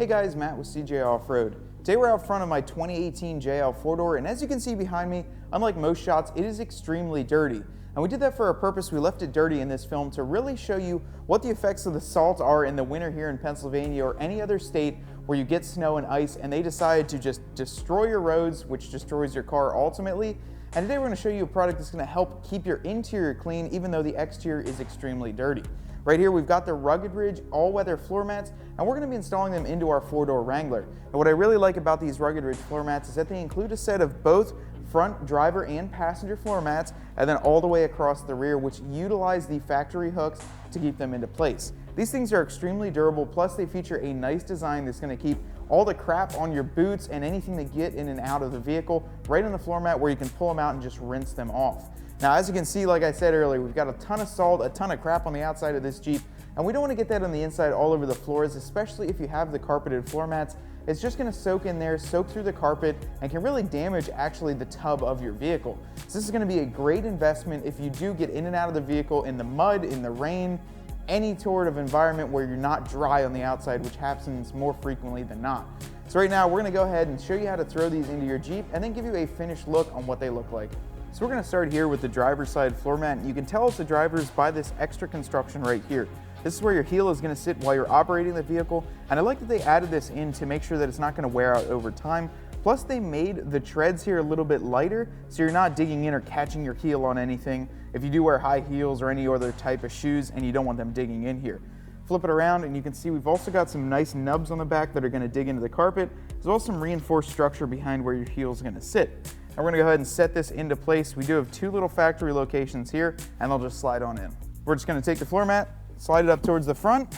Hey guys, Matt with CJ Off-Road. Today we're out front of my 2018 JL 4-door, and as you can see behind me, unlike most shots, it is extremely dirty. And we did that for a purpose. We left it dirty in this film to really show you what the effects of the salt are in the winter here in Pennsylvania or any other state where you get snow and ice and they decide to just destroy your roads, which destroys your car ultimately. And today we're going to show you a product that's going to help keep your interior clean even though the exterior is extremely dirty. Right here we've got the Rugged Ridge all-weather floor mats, and we're going to be installing them into our 4-door Wrangler. And what I really like about these Rugged Ridge floor mats is that they include a set of both front driver and passenger floor mats, and then all the way across the rear, which utilize the factory hooks to keep them into place. These things are extremely durable, plus they feature a nice design that's going to keep all the crap on your boots and anything that get in and out of the vehicle right on the floor mat where you can pull them out and just rinse them off. Now, as you can see, like I said earlier, we've got a ton of salt, a ton of crap on the outside of this Jeep, and we don't want to get that on the inside all over the floors, especially if you have the carpeted floor mats. It's just going to soak in there, soak through the carpet, and can really damage actually the tub of your vehicle. So this is going to be a great investment if you do get in and out of the vehicle in the mud, in the rain, any sort of environment where you're not dry on the outside, which happens more frequently than not. So right now, we're going to go ahead and show you how to throw these into your Jeep and then give you a finished look on what they look like. So we're going to start here with the driver's side floor mat, and you can tell it's the driver's by this extra construction right here. This is where your heel is going to sit while you're operating the vehicle, and I like that they added this in to make sure that it's not going to wear out over time. Plus they made the treads here a little bit lighter so you're not digging in or catching your heel on anything if you do wear high heels or any other type of shoes and you don't want them digging in here. Flip it around and you can see we've also got some nice nubs on the back that are going to dig into the carpet, as well as some reinforced structure behind where your heel is going to sit. And we're going to go ahead and set this into place. We do have two little factory locations here, and they'll just slide on in. We're just going to take the floor mat, slide it up towards the front.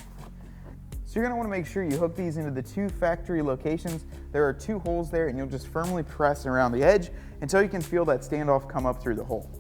So you're going to want to make sure you hook these into the two factory locations. There are two holes there, and you'll just firmly press around the edge until you can feel that standoff come up through the hole.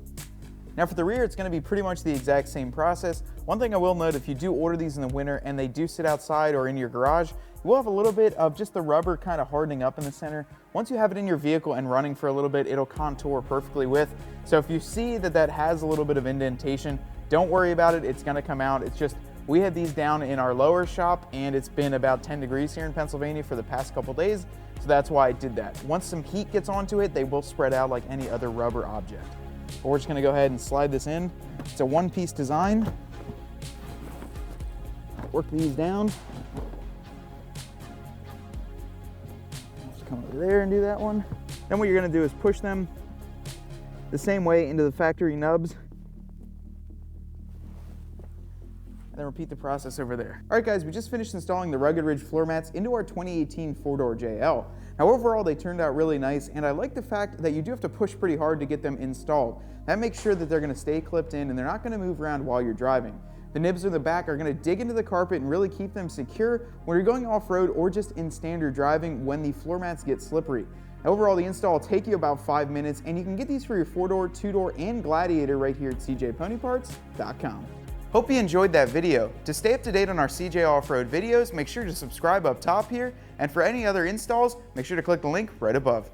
Now for the rear, it's going to be pretty much the exact same process. One thing I will note, if you do order these in the winter and they do sit outside or in your garage, you will have a little bit of just the rubber kind of hardening up in the center. Once you have it in your vehicle and running for a little bit, it'll contour perfectly with. So if you see that that has a little bit of indentation, don't worry about it. It's going to come out. It's just, we had these down in our lower shop and it's been about 10 degrees here in Pennsylvania for the past couple days. So that's why I did that. Once some heat gets onto it, they will spread out like any other rubber object. But we're just going to go ahead and slide this in. It's a one-piece design. Work these down. Just come over there and do that one. Then what you're going to do is push them the same way into the factory nubs. And then repeat the process over there. All right guys, we just finished installing the Rugged Ridge floor mats into our 2018 4-door JL. Now overall they turned out really nice, and I like the fact that you do have to push pretty hard to get them installed. That makes sure that they're going to stay clipped in and they're not going to move around while you're driving. The nibs in the back are going to dig into the carpet and really keep them secure when you're going off-road or just in standard driving when the floor mats get slippery. Overall, the install will take you about 5 minutes, and you can get these for your 4-door, 2-door, and Gladiator right here at cjponyparts.com. Hope you enjoyed that video. To stay up to date on our CJ Off-Road videos, make sure to subscribe up top here, and for any other installs, make sure to click the link right above.